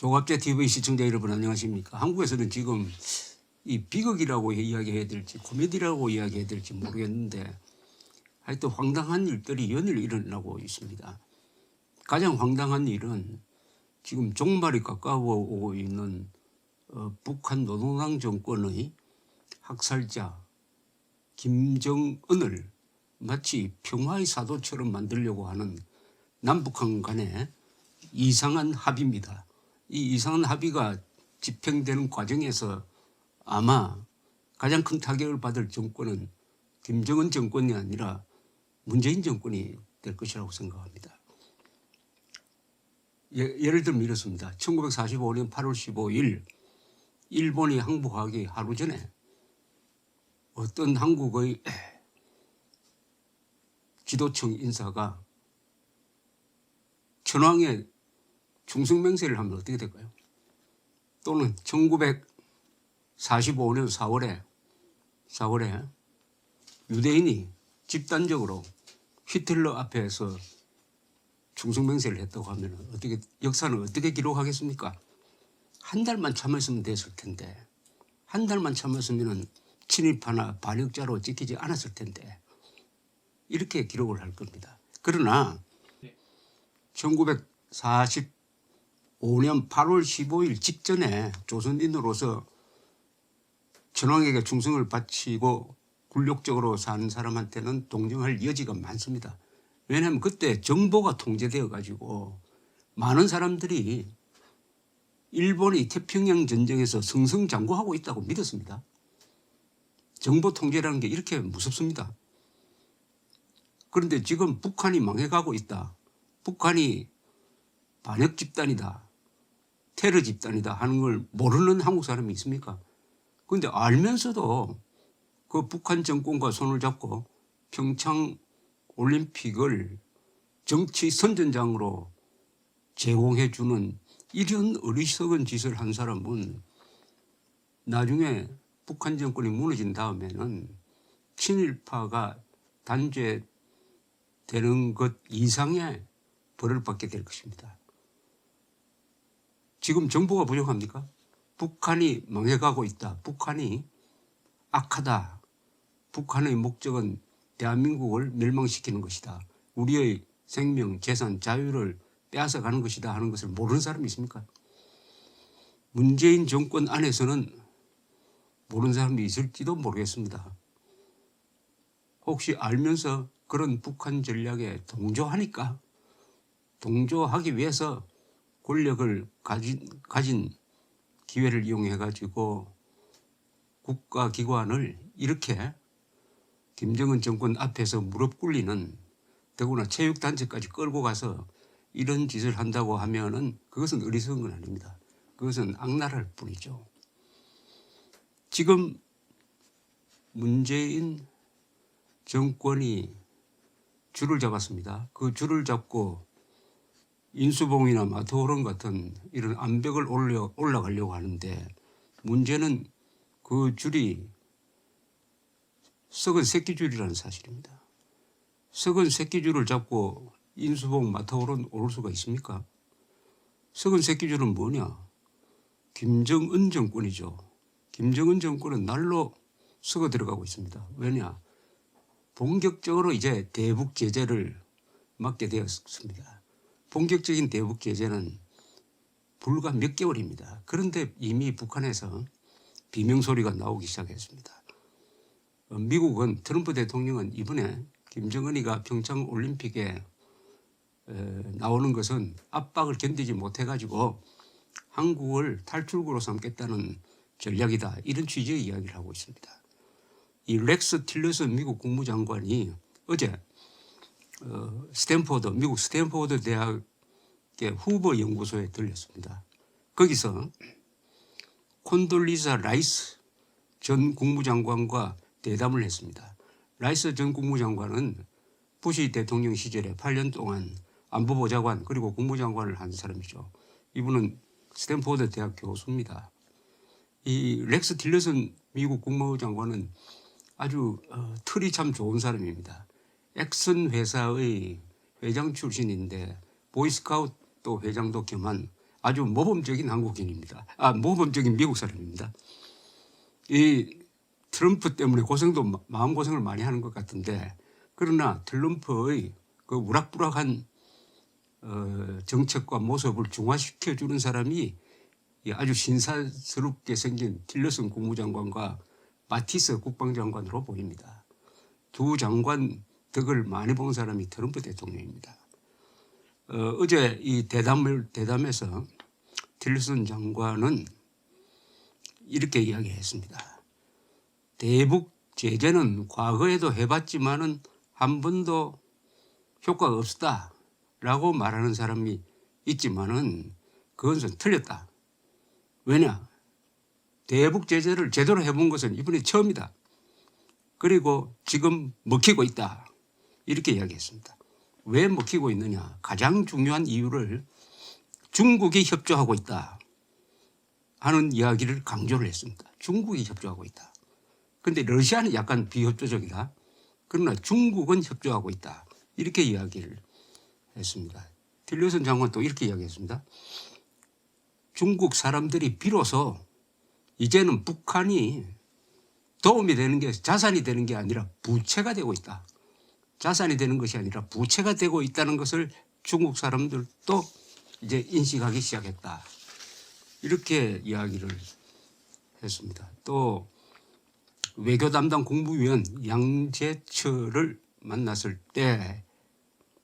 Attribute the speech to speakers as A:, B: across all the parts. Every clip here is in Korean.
A: 조갑제 TV 시청자 여러분 안녕하십니까. 한국에서는 지금 이 비극이라고 이야기해야 될지 코미디라고 이야기해야 될지 모르겠는데 하여튼 황당한 일들이 연일 일어나고 있습니다. 가장 황당한 일은 지금 종말이 가까워오고 있는 북한 노동당 정권의 학살자 김정은을 마치 평화의 사도처럼 만들려고 하는 남북한 간의 이상한 합의입니다. 이 이상한 합의가 집행되는 과정에서 아마 가장 큰 타격을 받을 정권은 김정은 정권이 아니라 문재인 정권이 될 것이라고 생각합니다. 예를 들면 이렇습니다. 1945년 8월 15일 일본이 항복하기 하루 전에 어떤 한국의 지도층 인사가 천황에 충성맹세를 하면 어떻게 될까요? 또는 1945년 4월에 유대인이 집단적으로 히틀러 앞에서 충성맹세를 했다고 하면 어떻게 역사는 어떻게 기록하겠습니까? 한 달만 참았으면 됐을 텐데 한 달만 참았으면 친일파나 반역자로 찍히지 않았을 텐데 이렇게 기록을 할 겁니다. 그러나 1945년 8월 15일 직전에 조선인으로서 천황에게 충성을 바치고 굴욕적으로 사는 사람한테는 동정할 여지가 많습니다. 왜냐하면 그때 정보가 통제되어 가지고 많은 사람들이 일본이 태평양 전쟁에서 승승장구하고 있다고 믿었습니다. 정보 통제라는 게 이렇게 무섭습니다. 그런데 지금 북한이 망해가고 있다. 북한이 반역 집단이다. 테러 집단이다 하는 걸 모르는 한국 사람이 있습니까? 그런데 알면서도 그 북한 정권과 손을 잡고 평창 올림픽을 정치 선전장으로 제공해 주는 이런 어리석은 짓을 한 사람은 나중에 북한 정권이 무너진 다음에는 친일파가 단죄되는 것 이상의 벌을 받게 될 것입니다. 지금 정보가 부족합니까? 북한이 망해가고 있다. 북한이 악하다. 북한의 목적은 대한민국을 멸망시키는 것이다. 우리의 생명, 재산, 자유를 빼앗아가는 것이다 하는 것을 모르는 사람이 있습니까? 문재인 정권 안에서는 모르는 사람이 있을지도 모르겠습니다. 혹시 알면서 그런 북한 전략에 동조하기 위해서 권력을 가진 기회를 이용해 가지고 국가기관을 이렇게 김정은 정권 앞에서 무릎 꿇리는 더구나 체육단체까지 끌고 가서 이런 짓을 한다고 하면은 그것은 어리석은 건 아닙니다. 그것은 악랄할 뿐이죠. 지금 문재인 정권이 줄을 잡았습니다. 그 줄을 잡고 인수봉이나 마토론 같은 이런 암벽을 올라가려고 하는데 문제는 그 줄이 썩은 새끼줄이라는 사실입니다. 썩은 새끼줄을 잡고 인수봉 마토론 오를 수가 있습니까? 썩은 새끼줄은 뭐냐? 김정은 정권이죠. 김정은 정권은 날로 썩어 들어가고 있습니다. 왜냐? 본격적으로 이제 대북 제재를 맡게 되었습니다. 본격적인 대북 제재는 불과 몇 개월입니다. 그런데 이미 북한에서 비명소리가 나오기 시작했습니다. 미국은 트럼프 대통령은 이번에 김정은이가 평창 올림픽에 나오는 것은 압박을 견디지 못해가지고 한국을 탈출구로 삼겠다는 전략이다. 이런 취지의 이야기를 하고 있습니다. 이 렉스 틸러슨 미국 국무장관이 어제 미국 스탠포드 대학의 후보 연구소에 들렸습니다. 거기서 콘돌리자 라이스 전 국무장관과 대담을 했습니다. 라이스 전 국무장관은 부시 대통령 시절에 8년 동안 안보보좌관 그리고 국무장관을 한 사람이죠. 이분은 스탠포드 대학 교수입니다. 이 렉스 틸러슨 미국 국무장관은 아주 털이 참 좋은 사람입니다. 엑슨 회사의 회장 출신인데 보이스카우트 회장도 겸한 아주 모범적인 한국인입니다. 모범적인 미국 사람입니다. 이 트럼프 때문에 마음고생을 많이 하는 것 같은데, 그러나 트럼프의 그 우락부락한 정책과 모습을 중화시켜주는 사람이 아주 신사스럽게 생긴 틸러슨 국무장관과 마티스 국방장관으로 보입니다. 두 장관 덕을 많이 본 사람이 트럼프 대통령입니다. 어제 이 대담에서 틸러슨 장관은 이렇게 이야기했습니다. 대북 제재는 과거에도 해봤지만은 한 번도 효과가 없었다라고 말하는 사람이 있지만은 그것은 틀렸다. 왜냐? 대북 제재를 제대로 해본 것은 이번이 처음이다. 그리고 지금 먹히고 있다. 이렇게 이야기했습니다. 왜 먹히고 있느냐? 가장 중요한 이유를 중국이 협조하고 있다 하는 이야기를 강조를 했습니다. 중국이 협조하고 있다. 그런데 러시아는 약간 비협조적이다. 그러나 중국은 협조하고 있다. 이렇게 이야기를 했습니다. 틸러슨 장관은 또 이렇게 이야기했습니다. 중국 사람들이 비로소 이제는 북한이 도움이 되는 게 자산이 되는 게 아니라 부채가 되고 있다. 자산이 되는 것이 아니라 부채가 되고 있다는 것을 중국 사람들도 이제 인식하기 시작했다. 이렇게 이야기를 했습니다. 또 외교 담당 국무위원 양재철을 만났을 때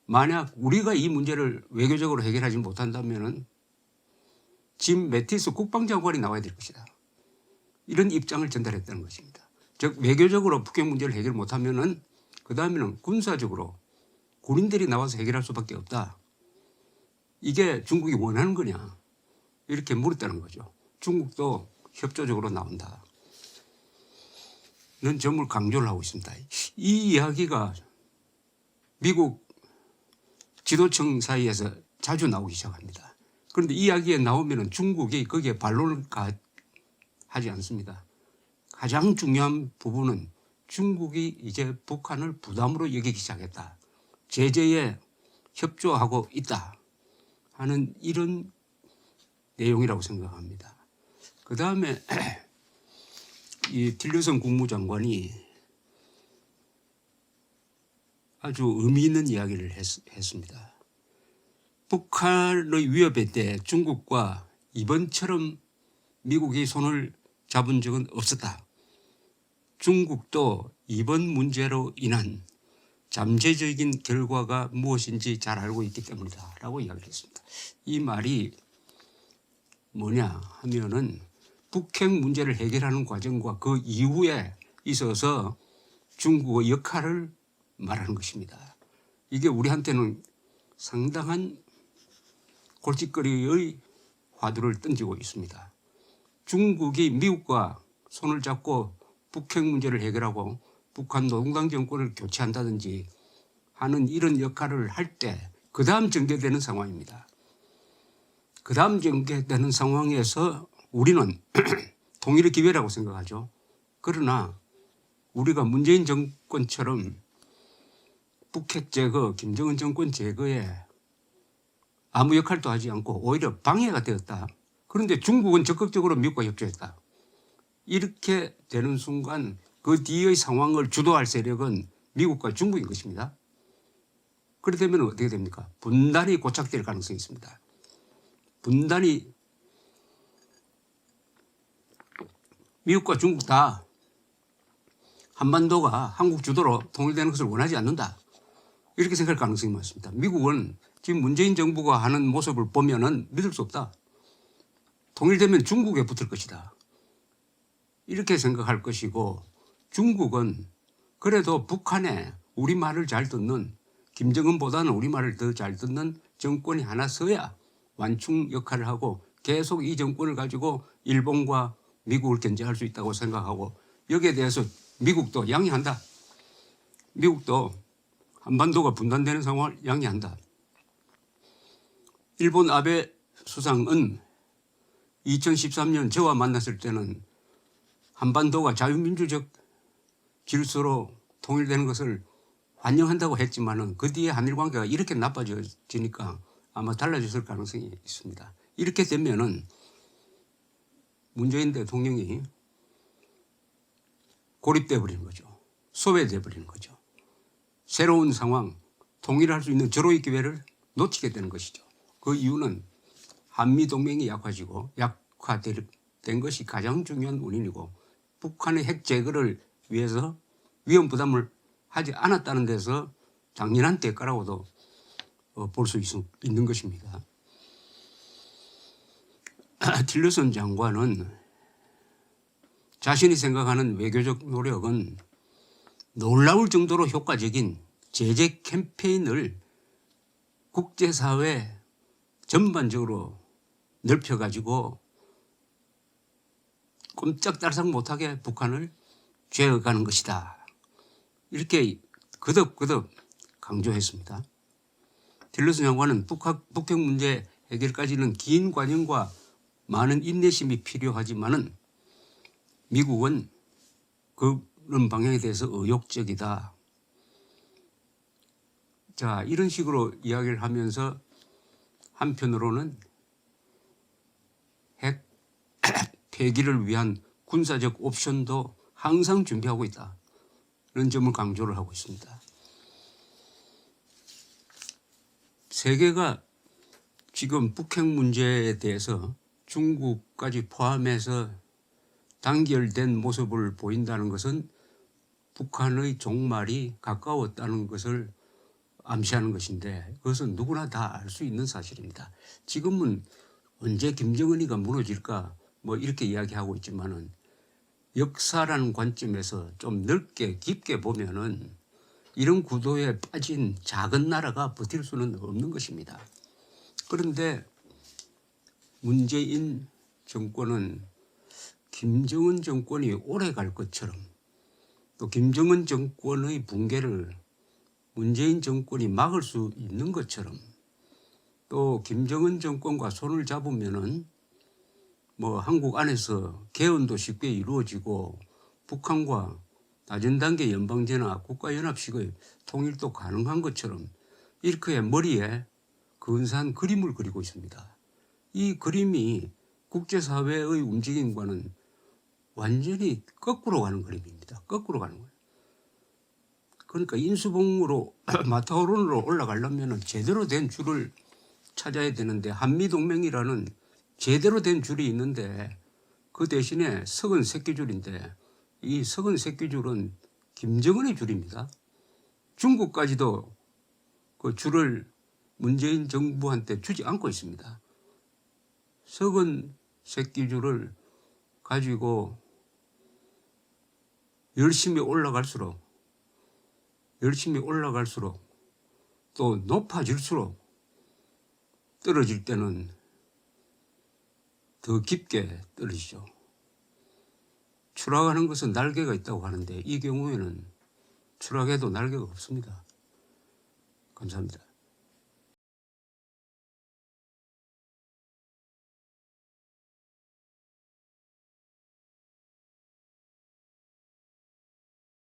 A: 만약 우리가 이 문제를 외교적으로 해결하지 못한다면은 짐 매티스 국방장관이 나와야 될 것이다. 이런 입장을 전달했다는 것입니다. 즉 외교적으로 북핵 문제를 해결 못하면은 그 다음에는 군사적으로 군인들이 나와서 해결할 수밖에 없다. 이게 중국이 원하는 거냐 이렇게 물었다는 거죠. 중국도 협조적으로 나온다. 는 점을 강조를 하고 있습니다. 이 이야기가 미국 지도층 사이에서 자주 나오기 시작합니다. 그런데 이 이야기에 나오면 중국이 거기에 반론을 하지 않습니다. 가장 중요한 부분은 중국이 이제 북한을 부담으로 여기기 시작했다. 제재에 협조하고 있다 하는 이런 내용이라고 생각합니다. 그 다음에 이 틸러슨 국무장관이 아주 의미 있는 이야기를 했습니다. 북한의 위협에 대해 중국과 이번처럼 미국이 손을 잡은 적은 없었다. 중국도 이번 문제로 인한 잠재적인 결과가 무엇인지 잘 알고 있기 때문이다 라고 이야기를 했습니다. 이 말이 뭐냐 하면은 북핵 문제를 해결하는 과정과 그 이후에 있어서 중국의 역할을 말하는 것입니다. 이게 우리한테는 상당한 골칫거리의 화두를 던지고 있습니다. 중국이 미국과 손을 잡고 북핵 문제를 해결하고 북한 노동당 정권을 교체한다든지 하는 이런 역할을 할 때 그 다음 전개되는 상황입니다. 그 다음 전개되는 상황에서 우리는 통일의 기회라고 생각하죠. 그러나 우리가 문재인 정권처럼 북핵 제거, 김정은 정권 제거에 아무 역할도 하지 않고 오히려 방해가 되었다. 그런데 중국은 적극적으로 미국과 협조했다. 이렇게 되는 순간 그 뒤의 상황을 주도할 세력은 미국과 중국인 것입니다. 그렇게 되면 어떻게 됩니까? 분단이 고착될 가능성이 있습니다. 분단이 미국과 중국 다 한반도가 한국 주도로 통일되는 것을 원하지 않는다. 이렇게 생각할 가능성이 많습니다. 미국은 지금 문재인 정부가 하는 모습을 보면은 믿을 수 없다. 통일되면 중국에 붙을 것이다. 이렇게 생각할 것이고 중국은 그래도 북한에 우리 말을 잘 듣는 김정은보다는 우리 말을 더 잘 듣는 정권이 하나 서야 완충 역할을 하고 계속 이 정권을 가지고 일본과 미국을 견제할 수 있다고 생각하고 여기에 대해서 미국도 양해한다. 미국도 한반도가 분단되는 상황을 양해한다. 일본 아베 수상은 2013년 저와 만났을 때는 한반도가 자유민주적 질서로 통일되는 것을 환영한다고 했지만은 그 뒤에 한일 관계가 이렇게 나빠지니까 아마 달라졌을 가능성이 있습니다. 이렇게 되면은 문재인 대통령이 고립돼 버리는 거죠. 소외돼 버리는 거죠. 새로운 상황, 통일할 수 있는 절호의 기회를 놓치게 되는 것이죠. 그 이유는 한미동맹이 약화된 것이 가장 중요한 원인이고, 북한의 핵 제거를 위해서 위험 부담을 하지 않았다는 데서 당연한 대가라고도 볼 수 있는 것입니다. 틸러슨 장관은 자신이 생각하는 외교적 노력은 놀라울 정도로 효과적인 제재 캠페인을 국제사회 전반적으로 넓혀가지고 꼼짝달싹 못하게 북한을 죄어가는 것이다. 이렇게 거듭거듭 강조했습니다. 틸러슨 장관은 북핵 문제 해결까지는 긴 과정과 많은 인내심이 필요하지만은 미국은 그런 방향에 대해서 의욕적이다. 자, 이런 식으로 이야기를 하면서 한편으로는 핵 폐기를 위한 군사적 옵션도 항상 준비하고 있다. 이런 점을 강조를 하고 있습니다. 세계가 지금 북핵 문제에 대해서 중국까지 포함해서 단결된 모습을 보인다는 것은 북한의 종말이 가까웠다는 것을 암시하는 것인데, 그것은 누구나 다 알 수 있는 사실입니다. 지금은 언제 김정은이가 무너질까 뭐 이렇게 이야기하고 있지만은 역사라는 관점에서 좀 넓게 깊게 보면은 이런 구도에 빠진 작은 나라가 버틸 수는 없는 것입니다. 그런데 문재인 정권은 김정은 정권이 오래 갈 것처럼, 또 김정은 정권의 붕괴를 문재인 정권이 막을 수 있는 것처럼, 또 김정은 정권과 손을 잡으면은 뭐 한국 안에서 개헌도 쉽게 이루어지고 북한과 낮은 단계 연방제나 국가연합식의 통일도 가능한 것처럼 이렇게 머리에 근사한 그림을 그리고 있습니다. 이 그림이 국제사회의 움직임과는 완전히 거꾸로 가는 그림입니다. 거꾸로 가는 거예요. 그러니까 인수봉으로 마타오론으로 올라가려면 제대로 된 줄을 찾아야 되는데, 한미동맹이라는 제대로 된 줄이 있는데 그 대신에 석은 새끼줄인데, 이 석은 새끼줄은 김정은의 줄입니다. 중국까지도 그 줄을 문재인 정부한테 주지 않고 있습니다. 석은 새끼줄을 가지고 열심히 올라갈수록 또 높아질수록 떨어질 때는 더 깊게 떨어지죠. 추락하는 것은 날개가 있다고 하는데 이 경우에는 추락해도 날개가 없습니다. 감사합니다.